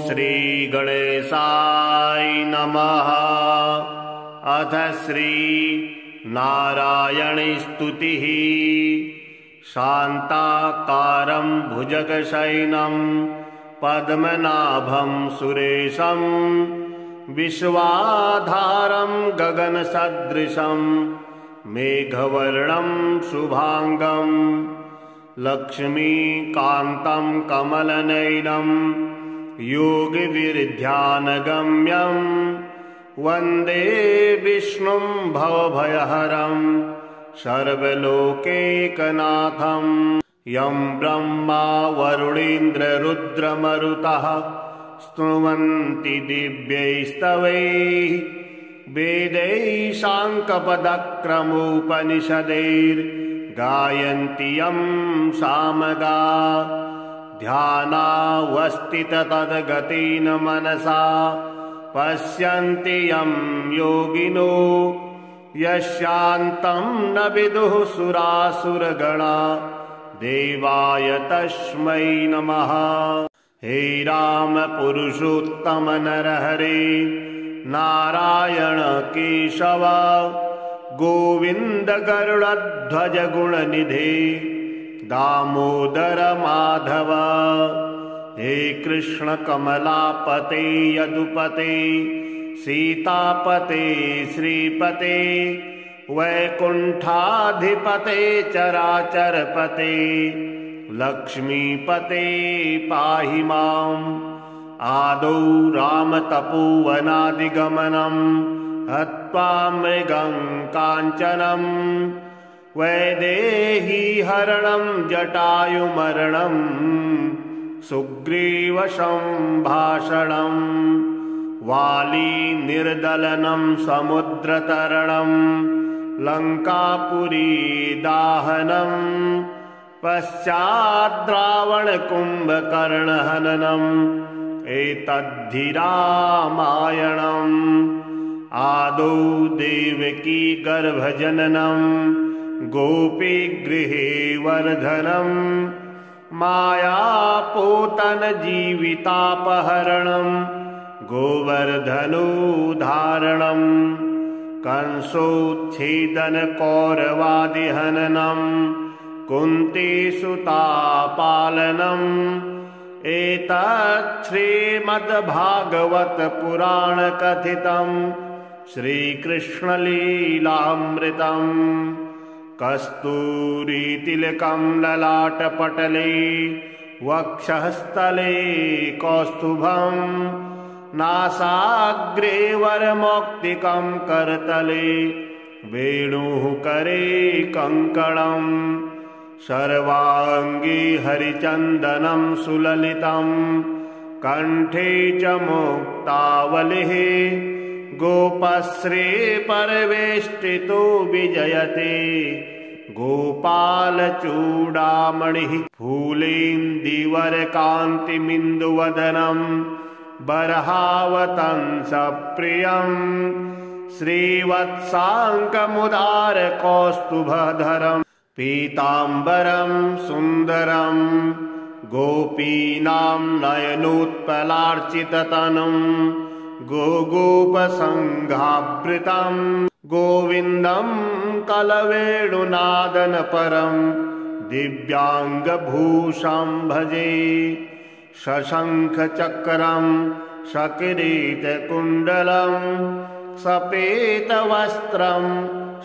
श्री गणेशाय नमः। अथ श्री नारायण स्तुतिः। शान्ताकारं भुजगशयनं पद्मनाभं सुरेशं विश्वाधारं गगनसदृशं मेघवर्णं शुभांगं लक्ष्मीकान्तं कमलनयनं योगविरध्यानगम्यं वन्दे विष्णुं भवभयहरं सर्वलोकैकनाथं। यं ब्रह्मा वरुणेन्द्ररुद्रमरुतः स्तुवन्ति दिव्यैस्तवैः वेदैः साङ्कपदक्रमोपनिषदैर्गायन्ति यं सामगा। ध्यानावस्थिततद्गतेन मनसा पश्यन्ति यं योगिनो यस्यान्तं न विदुः सुरासुरगणा। देवाय तस्मै नमः। हे राम पुरुषोत्तम नरहरे नारायण केशव गोविंद गरुड़ध्वज गुणनिधे दामोदर माधव। हे कृष्ण कमलापते यदुपते सीतापते श्रीपते वैकुंठाधिपते चराचरपते लक्ष्मीपते पाहि माम्। आदौ रामतपोवनादिगमनं हत्वा मृगं काञ्चनं वैदेहीहरणं जटायुमरणं सुग्रीवसम्भाषणं वालीनिर्दलनं समुद्रतरणं लङ्कापुरीदाहनं पश्चाद्रावणकुम्भकर्णहननम् एतद्धि रामायणम्। आदौ देवकी गर्भजननं गोपीगृहे वर्धनं मायापूतनजीवितापहरणं गोवर्धनोद्धारणं कंसोच्छेदनकौरवादिहननं कुन्तीसुतापालनम् एतत् श्रीमद्भागवत पुराण कथितं श्रीकृष्णलीलामृतम्। कस्तूरीतिलकं ललाटपटले वक्षःस्थले कौस्तुभं नासाग्रे वरमौक्तिकं करतले वेणुः करे कङ्कणम् सर्वाङ्गे हरिचन्दनं सुललितं कण्ठे च मुक्तावलिः गोपश्री परिवेष्टितो विजयते गोपालचूडामणिः। फूलेन्दीवरकान्तिमिन्दुवदनं बर्हावतंसप्रियं श्रीवत्साङ्कमुदारकौस्तुभधरम् पीताम्बरं सुन्दरं गोपीनां नयनोत्पलार्चिततनुं गोगोपसंघावृतं गोविन्दं कलवेणुनादनपरं दिव्याङ्गभूषं भजे। शशंखचक्रं सकिरीटकुण्डलं सपेतवस्त्रं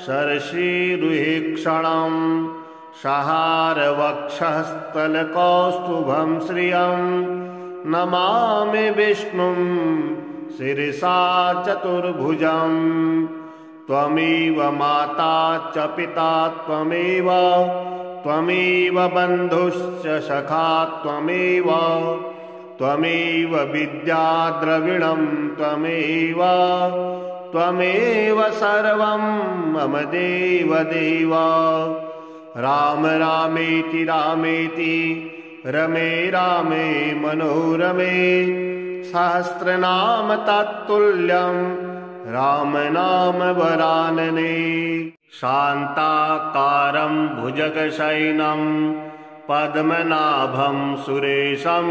शर्षीरुहेक्षणं सहारवक्षस्थलकौस्तुभं श्रियं नमामि विष्णुं शिरसा चतुर्भुजं। त्वमेव माता च पिता त्वमेव बन्धुश्च सखा त्वमेव विद्या द्रविणं त्वमेव सर्वं मम देव। राम रामेति रामेति रमे रामे मनोरमे सहस्रनाम तत्तुल्यं राम नाम वरानने। शान्ताकारं भुजगशयनं पद्मनाभं सुरेशं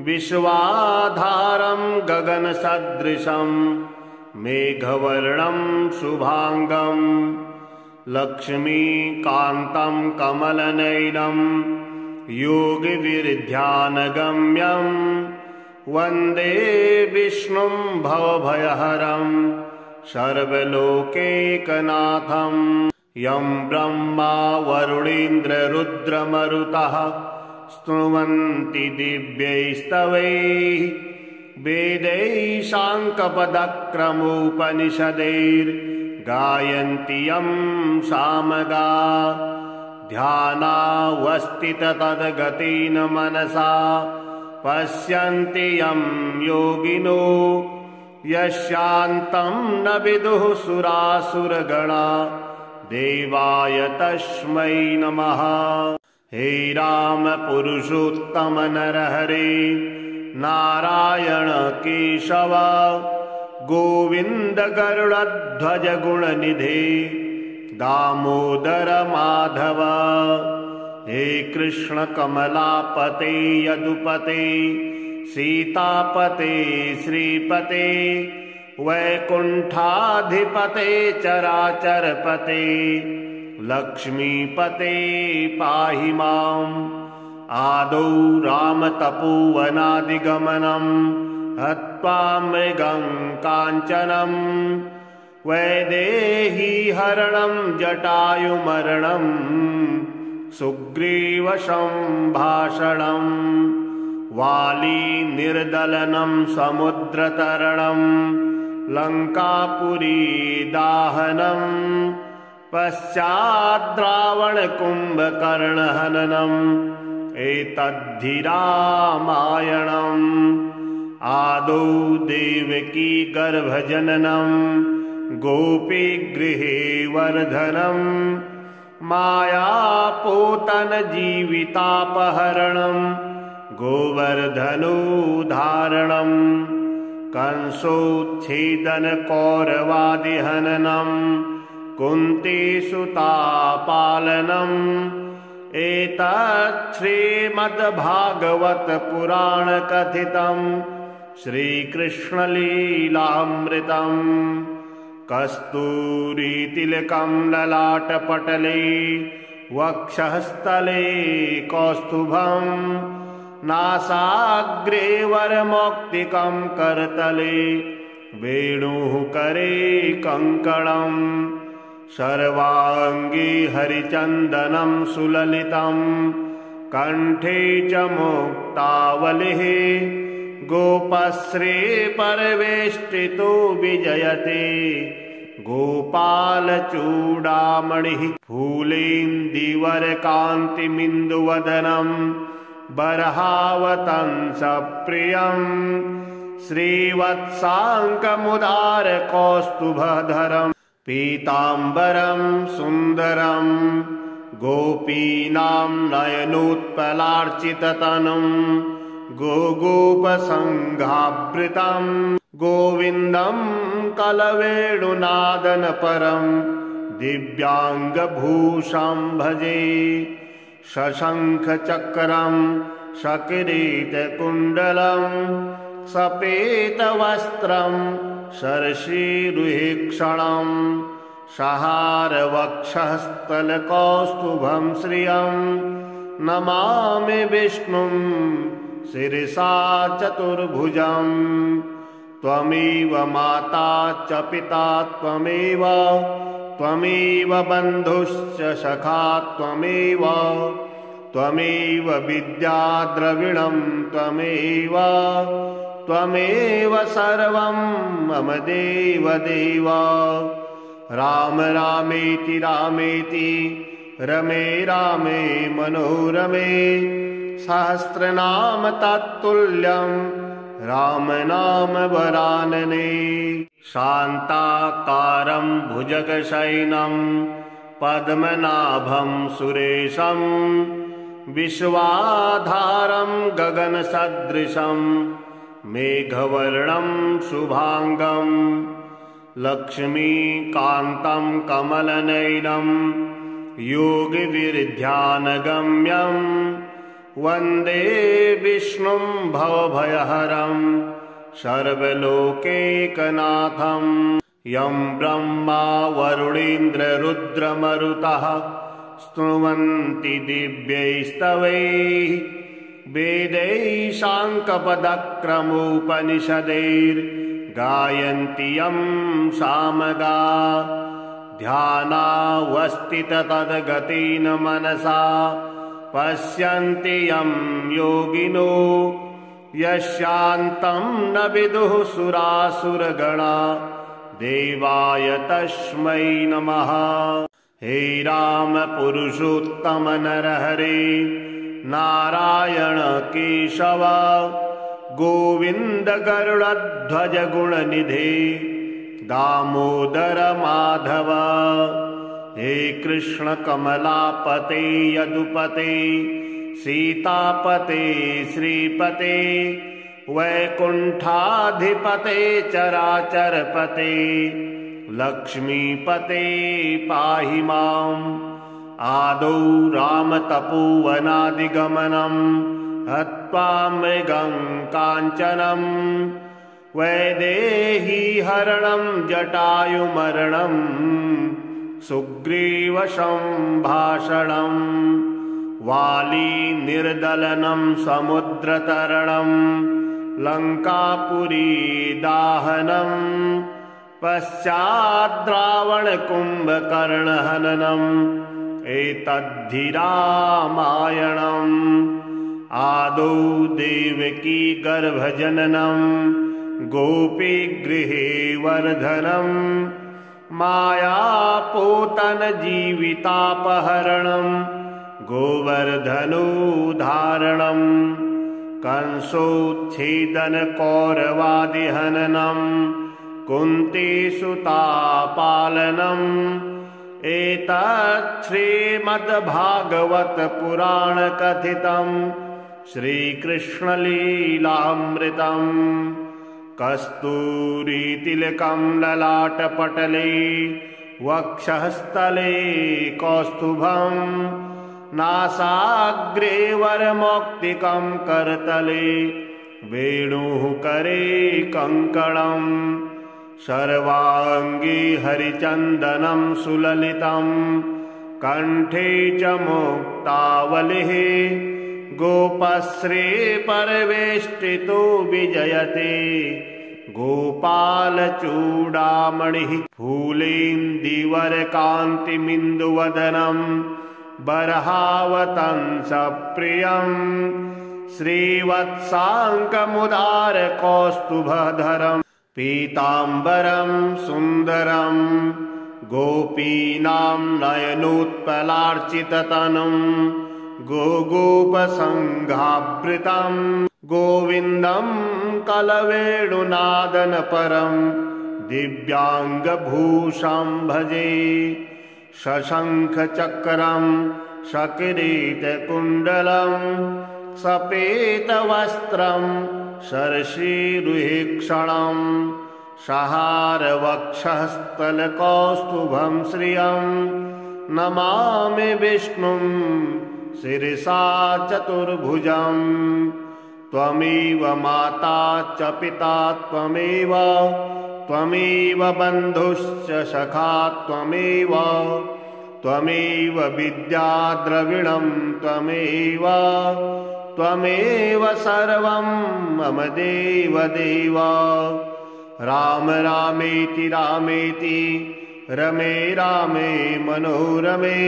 विश्वाधारं गगनसदृशं मेघवर्णं शुभांगं लक्ष्मीकान्तं कमलनयनं योगिविरध्यानगम्यं वन्दे विष्णुं भवभयहरं सर्वलोकैकनाथं यं ब्रह्मा वरुणेन्द्ररुद्रमरुतः स्तुवन्ति दिव्यैस्तवैः वेदैः शाङ्खपदक्रमोपनिषदैर्गायन्ति यं सामगा ध्यानावस्थिततद्गतेन मनसा पश्यन्ति यं योगिनो यस्यान्तं न विदुः सुरासुरगणा देवाय तस्मै नमः। हे राम पुरुषोत्तम नरहरे नारायण केशव गोविंद गरुड़ध्वज गुणनिधे दामोदर माधव। हे कृष्ण कमलापते यदुपते सीतापते श्रीपते वैकुंठाधिपते चराचरपते लक्ष्मीपते पाहि माम्। आदौ रामतपोवनादिगमनं हत्वा मृगं काञ्चनं वैदेहीहरणं जटायुमरणं सुग्रीवसम्भाषणं वालीनिर्दलनं समुद्रतरणं लङ्कापुरीदाहनं पश्चाद्रावणकुम्भकर्णहननम् एतद्धि रामायणम्। आदौ देवकी गर्भजननं गोपीगृहे वर्धनं मायापूतनजीवितापहरणं गोवर्धनोद्धारणं कंसोच्छेदनकौरवादिहननं कुन्तीसुतापालनम् एतत् श्रीमद्भागवत पुराण कथितं श्रीकृष्णलीलामृतं कस्तूरीतिलकं ललाटपटले वक्षःस्थले कौस्तुभं नासाग्रे वरमौक्तिकं करतले वेणुः करे कङ्कणम् सर्वाङ्गे हरिचन्दनं सुललितं कण्ठे च मुक्तावलिः गोपश्री परिवेष्टितो विजयते गोपालचूडामणिः फूलेन्दीवरकान्तिमिन्दुवदनं बर्हावतंसप्रियं श्रीवत्साङ्कमुदारकौस्तुभधरम् पीताम्बरं सुन्दरं गोपीनां नयनोत्पलार्चिततनुं गोगोपसङ्घावृतं गोविन्दं कलवेणुनादनपरं दिव्याङ्गभूषं भजे शशङ्खचक्रं सकिरीटकुण्डलं सपेतवस्त्रं शर्षीरुहेक्षणं सहारवक्षस्थलकौस्तुभं श्रियं नमामि विष्णुं शिरसा चतुर्भुजं त्वमेव माता च पिता त्वमेव बन्धुश्च सखा त्वमेव विद्या द्रविणं त्वमेव सर्वं मम देव। राम रामेति रमे रामे मनोरमे सहस्रनाम तत्तुल्यं राम नाम वरानने। शान्ताकारं भुजगशयनं पद्मनाभं सुरेशं विश्वाधारं गगनसदृशं मेघवर्णं शुभांगं लक्ष्मीकान्तं कमलनयनं योगिविरध्यानगम्यं वन्दे विष्णुं भवभयहरं सर्वलोकैकनाथं। यं ब्रह्मा वरुणेन्द्ररुद्रमरुतः स्तुवन्ति दिव्यैस्तवैः वेदैः साङ्ख्यपदक्रमोपनिषदैर्गायन्ति यं सामगा। ध्यानावस्थिततद्गतेन मनसा पश्यन्ति यं योगिनो यस्यान्तं न विदुः सुरासुरगणा। देवाय तस्मै नमः। हे राम पुरुषोत्तम नरहरे नारायण केशव गोविन्द गरुडध्वज गुणनिधे दामोदर माधव। हे कृष्ण कमलापते यदुपते सीतापते श्रीपते वैकुण्ठाधिपते चराचरपते लक्ष्मीपते पाहि माम्। आदौ रामतपोवनादिगमनं हत्वा मृगं काञ्चनं वैदेहीहरणं जटायुमरणं सुग्रीवसम्भाषणं वालीनिर्दलनं समुद्रतरणं लङ्कापुरीदाहनं पश्चाद्रावणकुम्भकर्णहननम् एतद्धि रामायणम्। आदौ देवकी गर्भजननं गोपीगृहे वर्धनं मायापूतनजीवितापहरणं गोवर्धनोद्धारणं कंसोच्छेदनकौरवादिहननं कुन्तीसुतापालनम् एतत् श्रीमद्भागवत पुराण कथितं श्रीकृष्णलीलामृतम्। कस्तूरीतिलकं ललाटपटले वक्षःस्थले कौस्तुभं नासाग्रे वरमौक्तिकं करतले वेणुः करे कङ्कणम् सर्वाङ्गे हरिचन्दनं सुललितं कण्ठे च मुक्तावलिः गोपश्री परिवेष्टितो विजयते गोपालचूडामणिः फूलेन्दीवरकान्तिमिन्दुवदनं बर्हावतंसप्रियं श्रीवत्साङ्कमुदारकौस्तुभधरम् पीताम्बरं सुन्दरं गोपीनां नयनोत्पलार्चिततनुं गोगोपसङ्घावृतं गोविन्दं कलवेणुनादनपरं दिव्याङ्गभूषं भजे। शशङ्खचक्रं सकिरीटकुण्डलं सपेतवस्त्रं शर्षीरुहेक्षणं सहारवक्षःस्थलकौस्तुभं श्रियं नमामि विष्णुं शिरसा चतुर्भुजं। त्वमेव माता च पिता त्वमेव त्वमेव बन्धुश्च सखा त्वमेव त्वमेव विद्या द्रविणं त्वमेव त्वमेव सर्वं मम देव देव। राम रामेति रामेति रमे रामे मनोरमे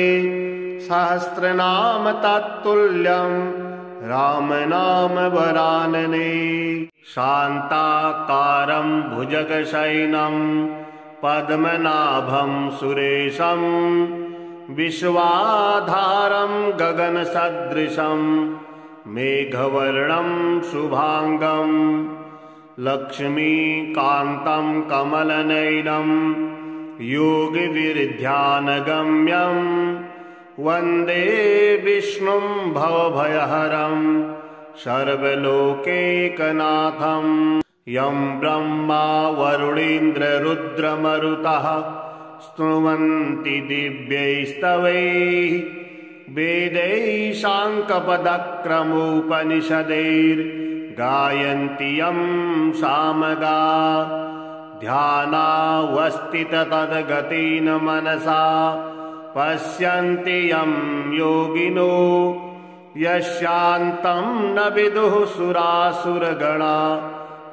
सहस्रनाम तत्तुल्यं राम नाम वरानने। शान्ताकारं भुजगशयनं पद्मनाभं सुरेशं विश्वाधारं गगनसदृशं मेघवर्णं शुभांगं लक्ष्मीकान्तं कमलनयनं योगिविरध्यानगम्यं वन्दे विष्णुं भवभयहरं सर्वलोकैकनाथं। यं ब्रह्मा वरुणेन्द्ररुद्रमरुतः स्तुवन्ति दिव्यैस्तवैः वेदैशाङ्कपदक्रमोपनिषदैर्गायन्ति यं सामगा ध्यानावस्थित तद्गतेन मनसा पश्यन्ति यं योगिनो यस्यान्तं न विदुः सुरासुरगणा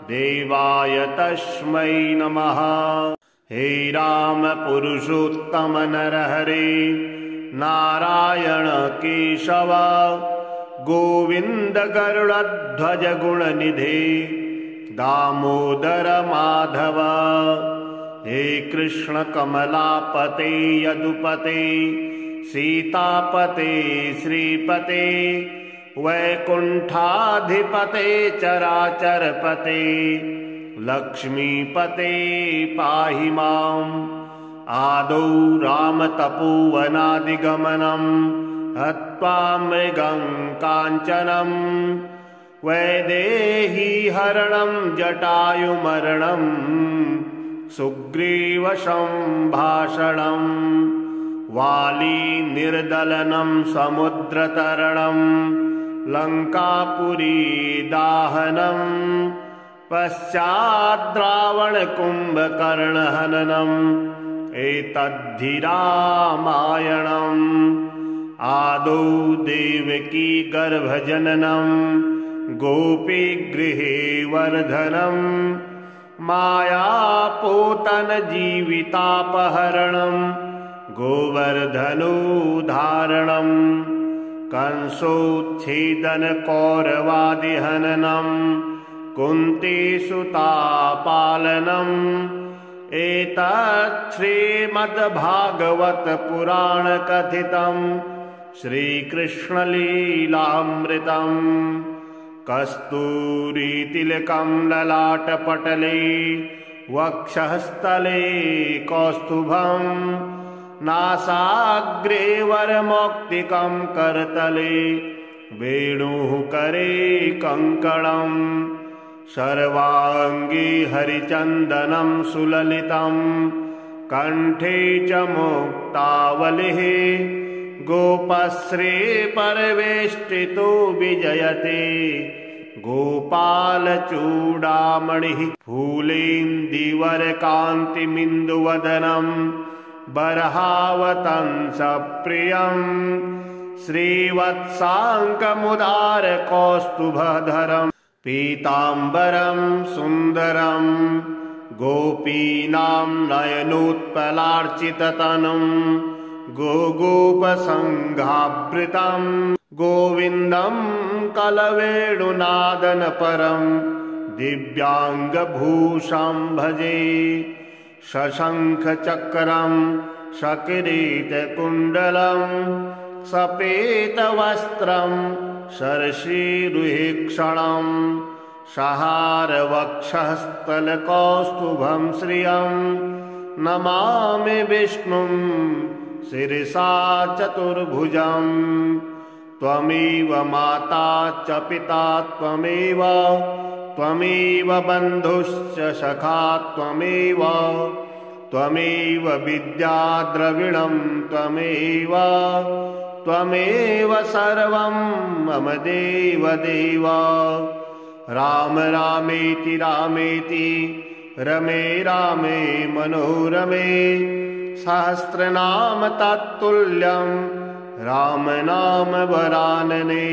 देवाय तस्मै नमः। हे राम पुरुषोत्तम नरहरे नारायण केशव गोविन्द गरुडध्वज गुणनिधे दामोदर माधव। हे कृष्ण कमलापते यदुपते सीतापते श्रीपते वैकुण्ठाधिपते चराचरपते लक्ष्मीपते पाहि माम्। आदौ रामतपोवनादिगमनं हत्वा मृगं काञ्चनं वैदेहीहरणं जटायुमरणं सुग्रीवसम्भाषणं वालीनिर्दलनं समुद्रतरणं लङ्कापुरीदाहनं पश्चाद्रावणकुम्भकर्णहननम् एतद्धि रामायणम्। आदौ देवकी गर्भजननं गोपीगृहे वर्धनं मायापूतनजीवितापहरणं गोवर्धनोद्धारणं कंसोच्छेदनकौरवादिहननं कुन्तीसुतापालनम् एतत् श्रीमद्भागवत पुराण कथितं श्रीकृष्णलीलामृतम्। कस्तूरीतिलकं ललाटपटले वक्षःस्थले कौस्तुभं नासाग्रे वरमौक्तिकं करतले वेणुः करे कङ्कणम् सर्वाङ्गे हरिचन्दनं सुललितं कण्ठे च मुक्तावलिः गोपश्री परिवेष्टितो विजयते गोपालचूडामणिः फूलेन्दीवरकान्तिमिन्दुवदनं बर्हावतंसप्रियं श्रीवत्साङ्कमुदारकौस्तुभधरम् पीताम्बरं सुन्दरं गोपीनां नयनोत्पलार्चिततनुं गोगोपसङ्घावृतं गोविन्दं कलवेणुनादनपरं दिव्याङ्गभूषं भजे शशङ्खचक्रं सकिरीटकुण्डलं सपेतवस्त्रं शर्षीरुहेक्षणं सहारवक्षःस्थलकौस्तुभं श्रियं नमामि विष्णुं शिरसा चतुर्भुजं। त्वमेव माता च पिता त्वमेव त्वमेव बन्धुश्च सखा त्वमेव त्वमेव विद्या द्रविणं त्वमेव त्वमेव सर्वं मम देव देव। राम रामेति रामेति रमे रामे मनोरमे सहस्रनाम तत्तुल्यं राम नाम वरानने।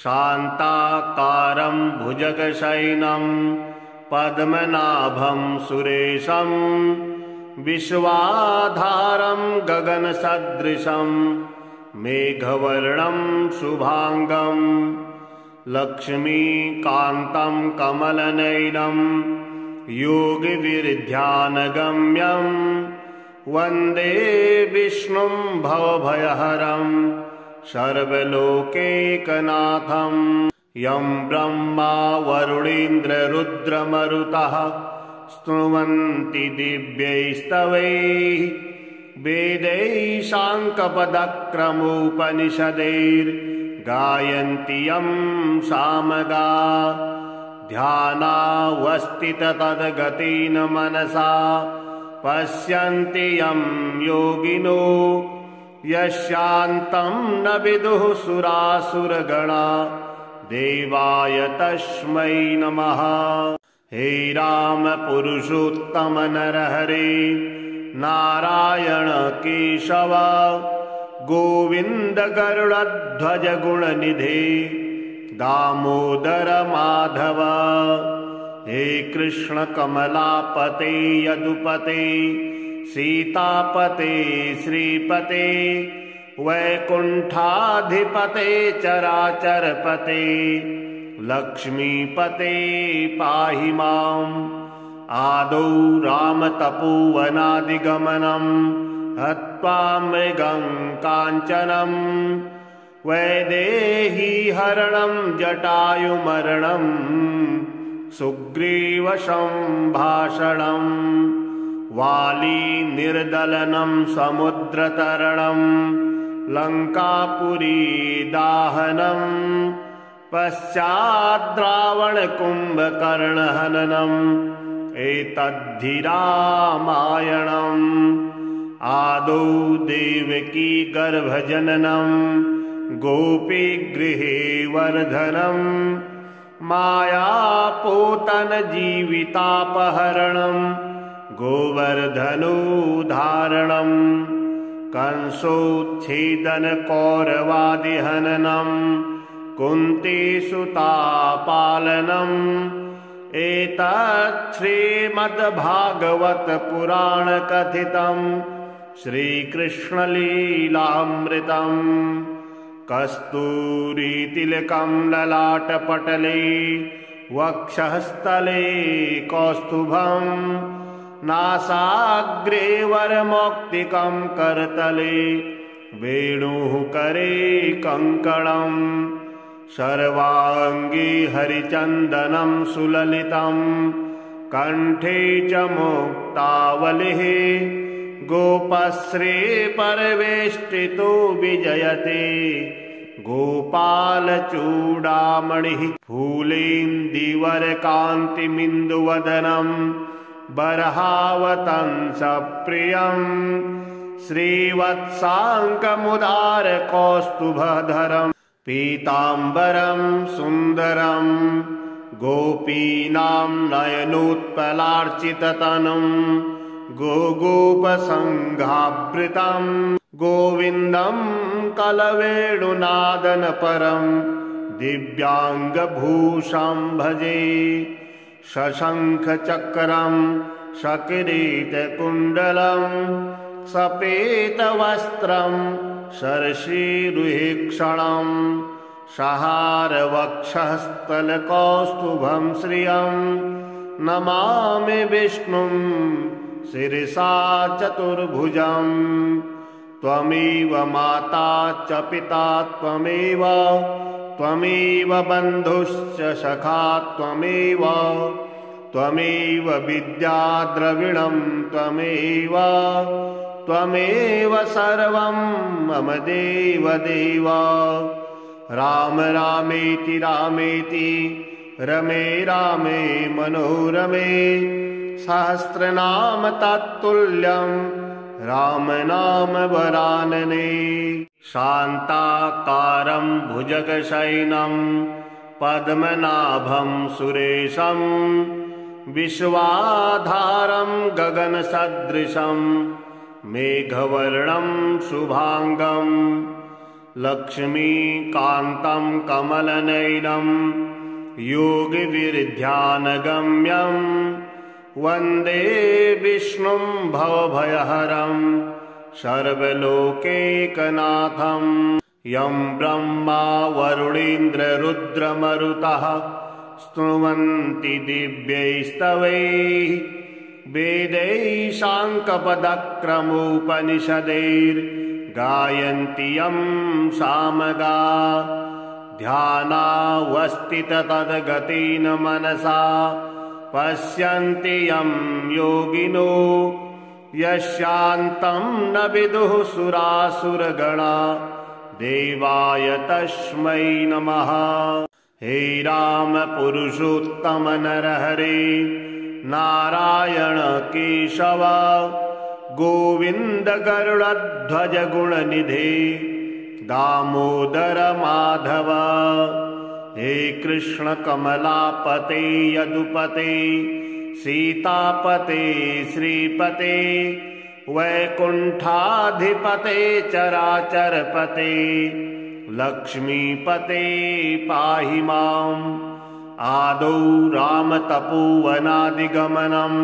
शान्ताकारं भुजगशयनं पद्मनाभं सुरेशं विश्वाधारं गगनसदृशं मेघवर्णं शुभांगं लक्ष्मीकान्तं कमलनयनं योगिविरध्यानगम्यं वन्दे विष्णुं भवभयहरं सर्वलोकैकनाथं। यं ब्रह्मा वरुणेन्द्ररुद्रमरुतः स्तुवन्ति दिव्यैस्तवैः वेदैशाङ्कपदक्रमोपनिषदैर्गायन्ति यं सामगा ध्यानावस्थिततद्गतेन मनसा पश्यन्ति यं योगिनो यस्यान्तं न विदुः सुरासुरगणा देवाय तस्मै नमः। हे राम पुरुषोत्तम नरहरे नारायण केशव गोविंद गरुड़ध्वज गुणनिधे दामोदर माधव। हे कृष्ण कमलापते यदुपते सीतापते श्रीपते वैकुंठाधिपते चराचरपते लक्ष्मीपते पाहि माम्। आदौ रामतपोवनादिगमनं हत्वा मृगं काञ्चनं वैदेहीहरणं जटायुमरणं सुग्रीवसम्भाषणं वालीनिर्दलनं समुद्रतरणं लङ्कापुरीदाहनं पश्चाद्रावणकुम्भकर्णहननम् एतद्धि रामायणम्। आदौ देवकी गर्भजननं गोपीगृहे वर्धनं मायापूतन जीवितापहरणं गोवर्धनोद्धारणं कंसोच्छेदन कौरवादिहननं कुन्तीसुतापालनम् एतत् श्रीमद्भागवत पुराण कथितं श्रीकृष्णलीलामृतम्। कस्तूरीतिलकं ललाटपटले वक्षःस्थले कौस्तुभं नासाग्रे वरमौक्तिकं करतले वेणुः करे कङ्कणम् सर्वाङ्गे हरिचन्दनं सुललितं कण्ठे च मुक्तावलिः गोपश्री परिवेष्टितो विजयते गोपालचूडामणिः फूलेन्दीवरकान्तिमिन्दुवदनं बर्हावतंसप्रियं श्रीवत्साङ्कमुदारकौस्तुभधरम् पीताम्बरं सुन्दरं गोपीनां नयनोत्पलार्चिततनुं गोगोपसंघावृतं गोविन्दं कलवेणुनादनपरं दिव्याङ्गभूषं भजे शशंखचक्रं सकिरीटकुण्डलं सपेतवस्त्रं शर्षीरुहेक्षणं सहारवक्षस्थलकौस्तुभं श्रियं नमामि विष्णुं शिरसा चतुर्भुजं। त्वमेव माता च पिता त्वमेव बन्धुश्च सखा त्वमेव विद्या द्रविणं त्वमेव सर्वं मम देव। राम रामेति रामेति रमे रामे मनोरमे सहस्रनाम तत्तुल्यं राम नाम वरानने। शान्ताकारं भुजगशयनं पद्मनाभं सुरेशं विश्वाधारं गगनसदृशं मेघवर्णं शुभांगं लक्ष्मीकान्तं कमलनयनं योगिविरध्यानगम्यं वन्दे विष्णुं भवभयहरं सर्वलोकैकनाथं। यं ब्रह्मा वरुणेन्द्ररुद्रमरुतः स्तुवन्ति दिव्यैस्तवैः वेदैः साङ्कपदक्रमोपनिषदैर्गायन्ति यं सामगा। ध्यानावस्थिततद्गतेन मनसा पश्यन्ति यं योगिनो यस्यान्तं न विदुः सुरासुरगणा देवाय तस्मै नमः। हे राम पुरुषोत्तम नरहरे नारायण केशव गोविन्द गरुडध्वज गुणनिधे दामोदर माधव। हे कृष्ण कमलापते यदुपते सीतापते श्रीपते वैकुण्ठाधिपते चराचरपते लक्ष्मीपते पाहि माम्। आदौ रामतपोवनादिगमनम्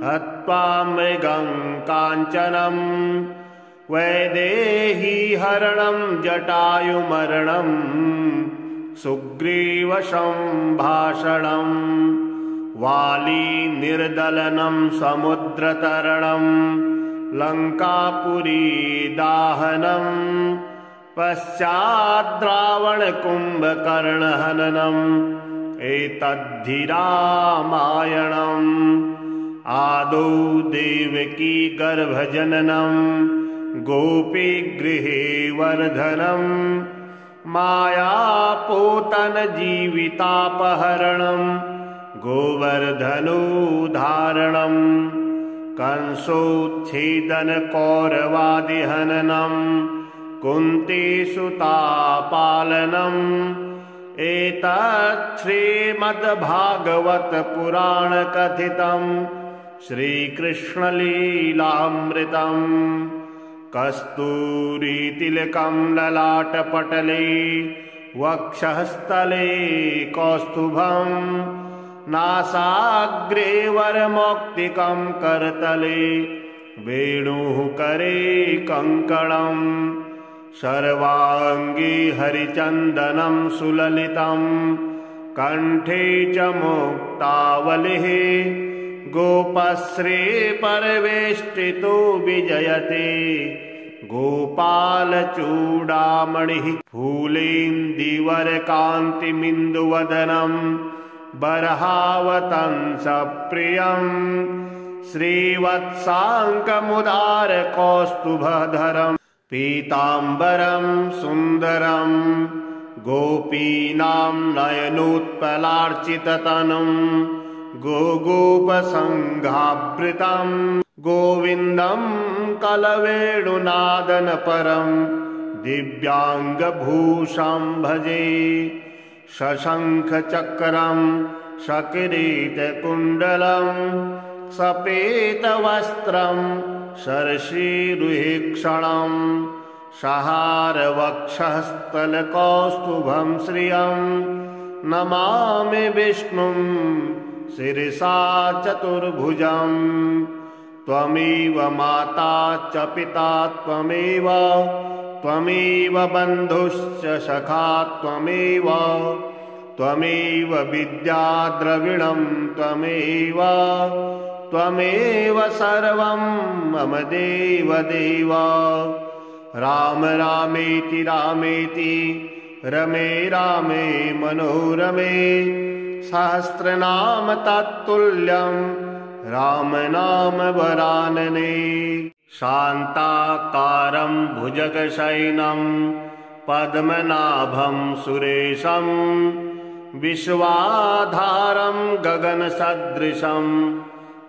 हत्वा मृगं काञ्चनम् वैदेही हरणं जटायुमरणं सुग्रीव सम्भाषणम् वाली निर्दलनं समुद्रतरणं लङ्कापुरी दाहनम् पश्चाद्रावणकुम्भकर्णहननम् एतद्धि रामायणम्। आदौ देवकी गर्भजननम् गोपीगृहे वर्धनम् मायापूतन जीवितापहरणम् गोवर्धनोद्धारणम् कंसोच्छेदन कौरवादिहननम् कुन्तीसुतापालनम् एतत् श्रीमद्भागवत पुराण कथितम् श्रीकृष्णलीलामृतम्। कस्तूरीतिलकं ललाटपटले वक्षःस्थले कौस्तुभम् नासाग्रे वरमौक्तिकं करतले वेणुः करे कङ्कणम् सर्वाङ्गे हरिचन्दनं सुललितं कण्ठे च मुक्तावलिः गोपश्री परिवेष्टितो विजयते गोपालचूडामणिः फूलेन्दीवरकान्तिमिन्दुवदनम् बर्हावतंसप्रियम् श्रीवत्साङ्कमुदारकौस्तुभधरम् पीताम्बरं सुन्दरं गोपीनां नयनोत्पलार्चिततनुं गोगोपसङ्घावृतं गोविन्दं कलवेणुनादनपरं दिव्याङ्गभूषं भजे शशङ्खचक्रं शकिरीटकुण्डलं सपेतवस्त्रं शर्षीरुहेक्षणं सहारवक्षस्थलकौस्तुभं श्रियं नमामि विष्णुं शिरसा चतुर्भुजं। त्वमेव माता च पिता त्वमेव बन्धुश्च सखा त्वमेव विद्या द्रविणं त्वमेव सर्वं मम देवदेव। राम रामेति रामेति रमे रामे मनोरमे सहस्रनाम तत्तुल्यं राम नाम वरानने। शान्ताकारं भुजगशयनं पद्मनाभं सुरेशं विश्वाधारं गगनसदृशं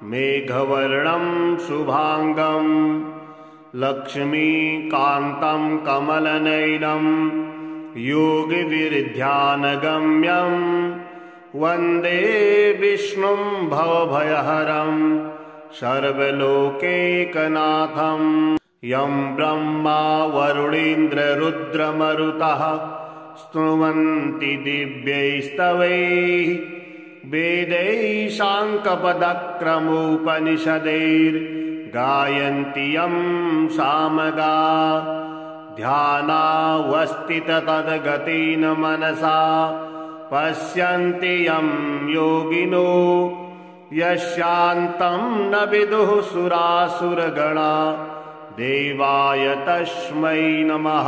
मेघवर्णं शुभांगं लक्ष्मीकान्तं कमलनयनं योगिविरध्यानगम्यं वन्दे विष्णुं भवभयहरं सर्वलोकैकनाथं। यं ब्रह्मा वरुणेन्द्ररुद्रमरुतः स्तुवन्ति दिव्यैस्तवैः वेदैः साङ्कपदक्रमोपनिषदैर्गायन्ति यं सामगा। ध्यानावस्थिततद्गतेन मनसा पश्यन्ति यं योगिनो यस्यान्तं न विदुः सुरासुरगणा देवाय तस्मै नमः।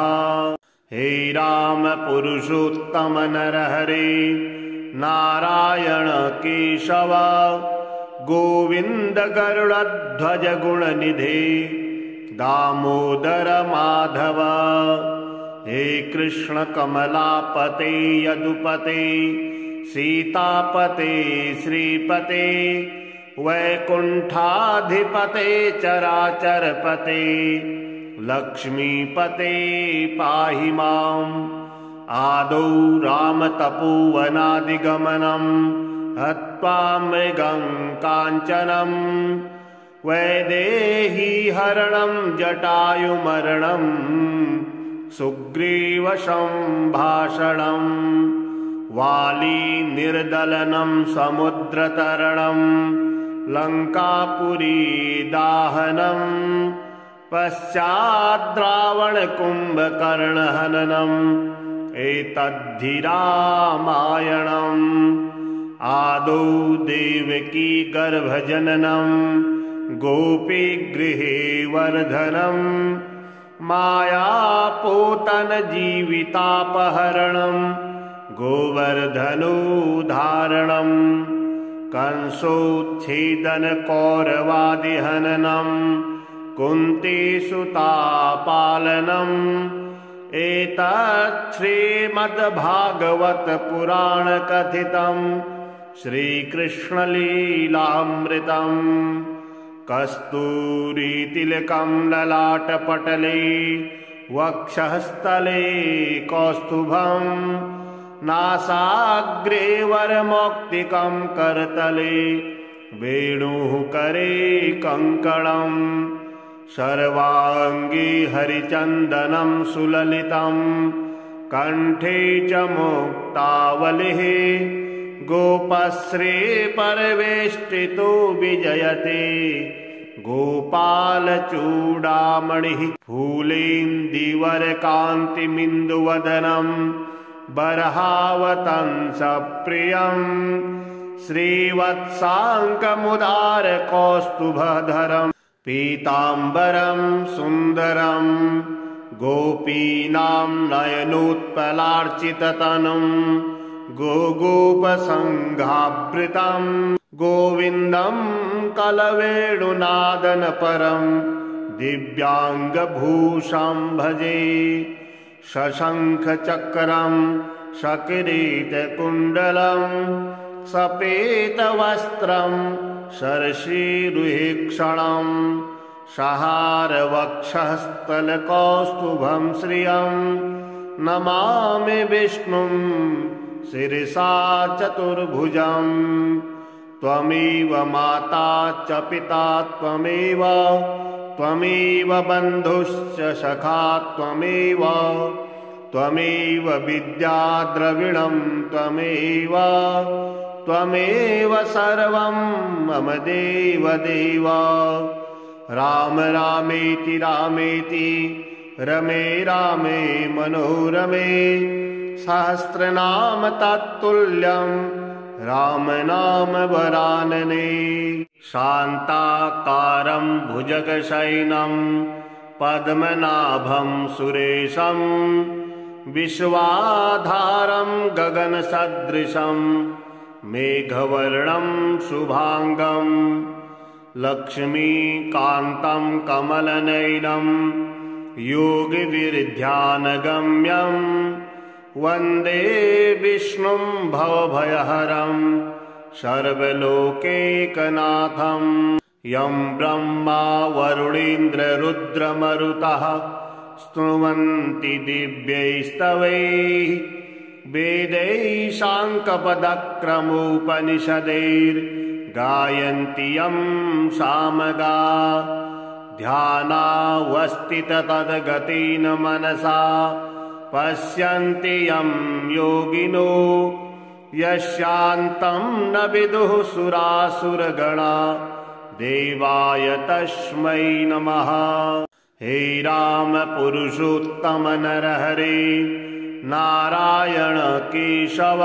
हे राम पुरुषोत्तम नरहरे नारायण केशव गोविन्द गरुडध्वज गुणनिधे दामोदर माधव। हे कृष्ण कमलापते यदुपते सीतापते श्रीपते वैकुण्ठाधिपते चराचरपते लक्ष्मीपते पाहि माम्। आदौ रामतपोवनादिगमनम् हत्वा मृगं काञ्चनम् वैदेहीहरणं जटायुमरणं सुग्रीवसम्भाषणम् वालीनिर्दलनं समुद्रतरणं लङ्कापुरीदाहनम् पश्चाद्रावणकुम्भकर्णहननम् एतद्धि रामायणम्। आदौ देवकी गर्भजननं गोपीगृहे वर्धनम् मायापूतनजीवितापहरणम् गोवर्धनोद्धारणम् कंसोच्छेदनकौरवादिहननम् कुन्तीसुतापालनम् एतत् श्रीमद्भागवतपुराणकथितम् श्रीकृष्णलीलामृतम्। कस्तूरीतिलकं ललाटपटले वक्षःस्थले कौस्तुभम् नासाग्रे वरमौक्तिकं करतले वेणुः करे कङ्कणम् सर्वाङ्गे हरिचन्दनं सुललितं कण्ठे च मुक्तावलिः गोपश्री परिवेष्टितो विजयते गोपालचूडामणिः फूलेन्दीवरकान्तिमिन्दुवदनं बर्हावतंसप्रियम् श्रीवत्साङ्कमुदारकौस्तुभधरम् पीताम्बरं सुन्दरं गोपीनां नयनोत्पलार्चिततनुं गोगोपसङ्घावृतं गोविन्दं कलवेणुनादनपरं दिव्याङ्गभूषं भजे शशङ्खचक्रं सकिरीटकुण्डलं सपेतवस्त्रं शर्षीरुहेक्षणं सहारवक्षःस्थलकौस्तुभं श्रियं नमामि विष्णुं शिरसा चतुर्भुजं। त्वमेव माता च पिता त्वमेव बन्धुश्च सखा त्वमेव विद्या द्रविणं त्वमेव सर्वं मम देवदेव। राम रामेति रमे रामे मनोरमे सहस्रनाम तत्तुल्यं राम नाम वरानने। शान्ताकारं भुजगशयनं पद्मनाभं सुरेशं विश्वाधारं गगनसदृशं मेघवर्णं शुभांगं लक्ष्मीकान्तं कमलनयनं योगिविरध्यानगम्यं वन्दे विष्णुं भवभयहरं सर्वलोकैकनाथं। यं ब्रह्मा वरुणेन्द्ररुद्रमरुतः स्तुवन्ति दिव्यैस्तवैः वेदैः साङ्कपदक्रमोपनिषदैर्गायन्ति यं सामगा। ध्यानावस्थिततद्गतेन मनसा पश्यन्ति यं योगिनो यस्यान्तं न विदुः सुरासुरगणा देवाय तस्मै नमः। हे राम पुरुषोत्तम नरहरे नारायण केशव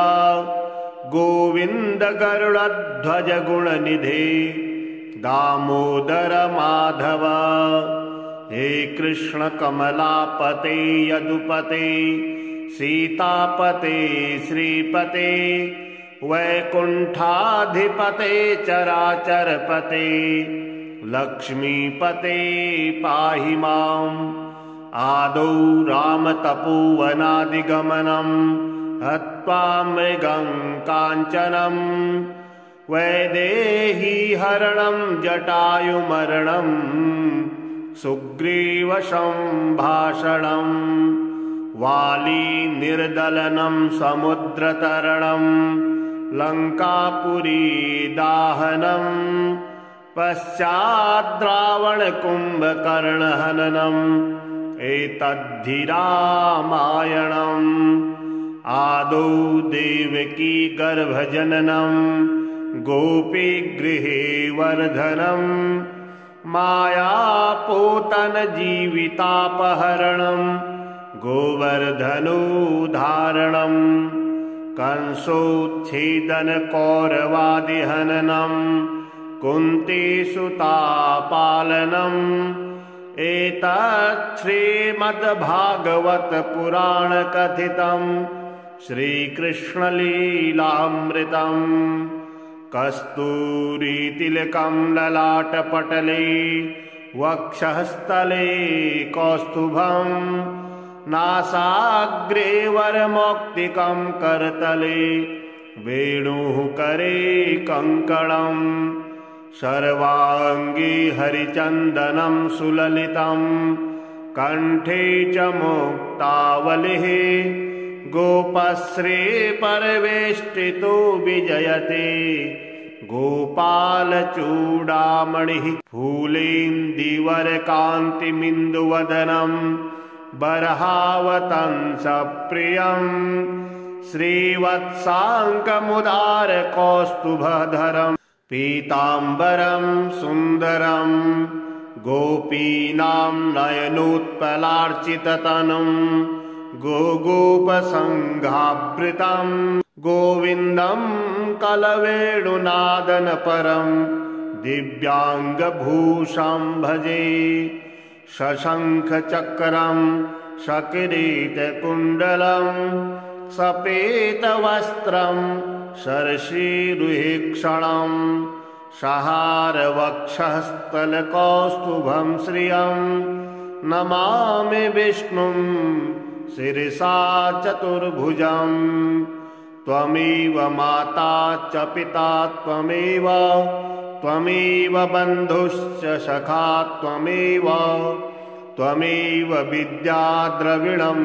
गोविन्द गरुडध्वज गुणनिधे दामोदर माधव। हे कृष्ण कमलापते यदुपते सीतापते श्रीपते वैकुण्ठाधिपते चराचरपते लक्ष्मीपते पाहि माम्। आदौ रामतपोवनादिगमनं हत्वा मृगं काञ्चनं वैदेही हरणं जटायुमरणं सुग्रीवसंभाषणं वाली निर्दलनं समुद्रतरणं लङ्कापुरी दाहनं पश्चाद्रावणकुम्भकर्णहननम् एतद्धि रामायणम् आदौ देवकी गर्भजननं गोपीगृहे वर्धनं मायापूतनजीवितापहरणं गोवर्धनोद्धारणं कंसोच्छेदनकौरवादिहननं कुन्तीसुतापालनम् एतत् श्रीमद्भागवतपुराणकथितं श्रीकृष्णलीलामृतम् कस्तूरीतिलकं ललाटपटले वक्षःस्थले कौस्तुभं नासाग्रे वरमौक्तिकं करतले वेणुः करे कङ्कणम् सर्वाङ्गे हरिचन्दनं सुललितं कण्ठे च मुक्तावलिः गोपश्री परिवेष्टितो विजयते गोपालचूडामणिः फूलेन्दीवरकान्तिमिन्दुवदनं बर्हावतंसप्रियं श्रीवत्साङ्कमुदारकौस्तुभधरम् पीताम्बरं सुन्दरं गोपीनां नयनोत्पलार्चिततनुं गोगोपसङ्घावृतं गोविन्दं कलवेणुनादनपरं दिव्याङ्गभूषं भजे शशङ्खचक्रं सकिरीटकुण्डलं सपेतवस्त्रं शर्षीरुहेक्षणं सहारवक्षःस्थलकौस्तुभं श्रियं नमामि विष्णुं शिरसा चतुर्भुजं त्वमेव माता च पिता त्वमेव बन्धुश्च सखा त्वमेव विद्या द्रविणं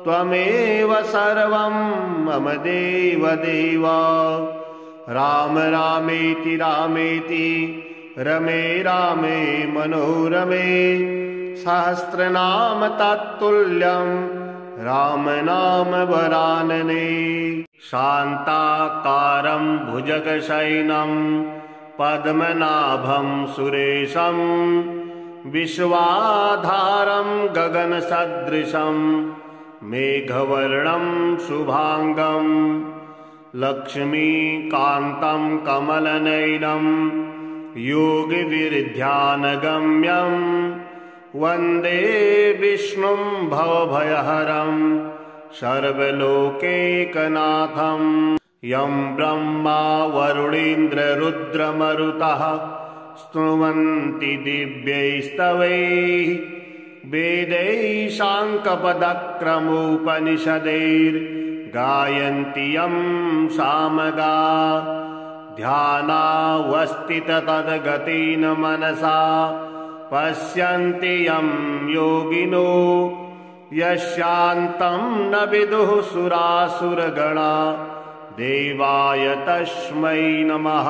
त्वमेव सर्वं मम देव राम रामेति रमे रामे मनोरमे सहस्रनाम तत्तुल्यं राम नाम वरानने शान्ताकारं भुजगशयनं पद्मनाभं सुरेशं विश्वाधारं गगनसदृशं मेघवर्णं शुभांगं लक्ष्मीकान्तं कमलनयनं योगिविरध्यानगम्यं वन्दे विष्णुं भवभयहरं सर्वलोकैकनाथं यं ब्रह्मा वरुणेन्द्ररुद्रमरुतः स्तुवन्ति दिव्यैस्तवैः वेदैः शाङ्कपदक्रमोपनिषदैर्गायन्ति यं सामगा ध्यानावस्थिततद्गतेन मनसा पश्यन्ति यं योगिनो यस्यान्तं न विदुः सुरासुरगणा देवाय तस्मै नमः।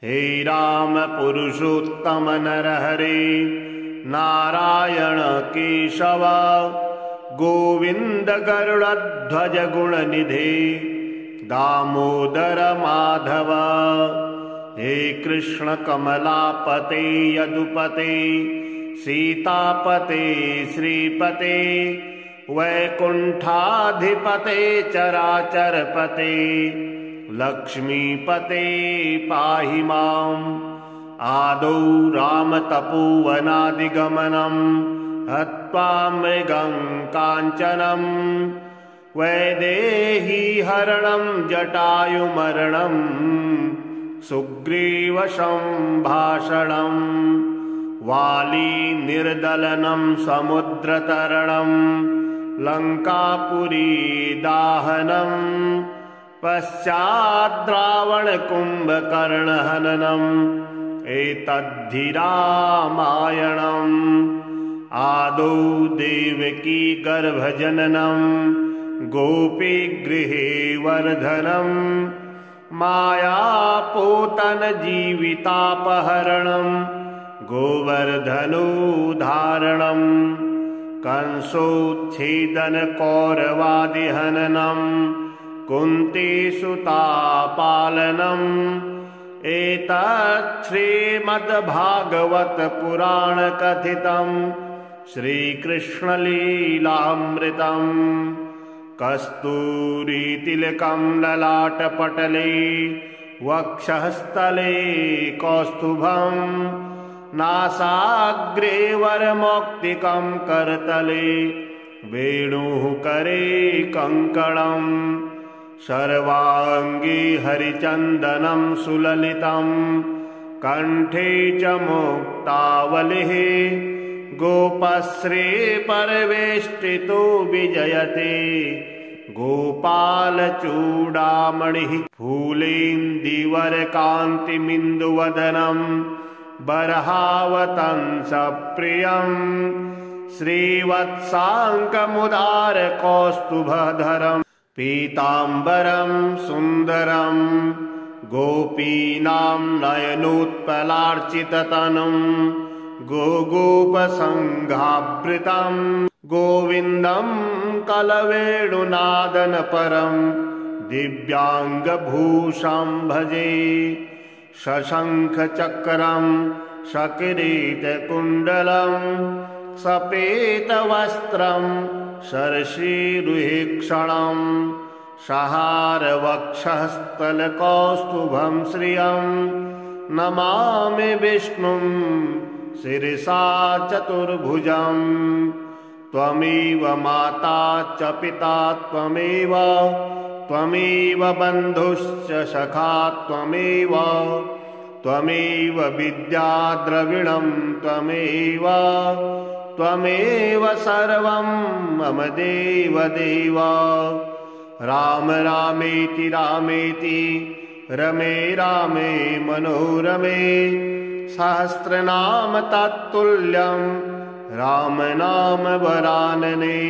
हे राम पुरुषोत्तम नरहरे नारायण केशव गोविंद गरुड़ध्वज गुणनिधे दामोदर माधव। हे कृष्ण कमलापते यदुपते सीतापते श्रीपते वैकुंठाधिपते चराचरपते लक्ष्मीपते पाहि माम्। आदौ रामतपोवनादिगमनं हत्वा मृगं काञ्चनं वैदेही हरणं जटायुमरणं सुग्रीवसंभाषणं वाली निर्दलनं समुद्रतरणं लङ्कापुरी दाहनं पश्चाद्रावणकुम्भकर्णहननम् एतद्धि रामायणम्। आदौ देवकी गर्भजननम् गोपीगृहे वर्धनम् मायापूतनजीवितापहरणम् गोवर्धनोद्धारणम् कंसोच्छेदनकौरवादिहननम् कुन्तीसुतापालनम् एतत् श्रीमद्भागवतपुराणकथितम् श्रीकृष्णलीलामृतम्। कस्तूरीतिलकम् ललाटपटले वक्षःस्थले कौस्तुभम् नासाग्रे वरमौक्तिकम् करतले वेणुः करे कङ्कणम् सर्वाङ्गे हरिचन्दनं सुललितं कण्ठे च मुक्तावलिः गोपश्री परिवेष्टितो विजयते गोपालचूडामणिः फूलेन्दीवरकान्तिमिन्दुवदनं बर्हावतंसप्रियम् श्रीवत्साङ्कमुदारकौस्तुभधरम् पीताम्बरं सुन्दरं गोपीनां नयनोत्पलार्चिततनुं गोगोपसङ्घावृतं गोविन्दं कलवेणुनादनपरं दिव्याङ्गभूषं भजे शशङ्खचक्रं सकिरीटकुण्डलं सपेतवस्त्रं शर्षीरुहेक्षणम् सहारवक्षःस्थलकौस्तुभं श्रियं नमामि विष्णुं शिरसा चतुर्भुजं त्वमेव माता च पिता त्वमेव त्वमेव बन्धुश्च सखा त्वमेव त्वमेव विद्या द्रविणं त्वमेव त्वमेव सर्वं मम देव देव। राम रामेति रामेति रमे रामे मनोरमे सहस्रनाम तत्तुल्यं राम नाम वरानने।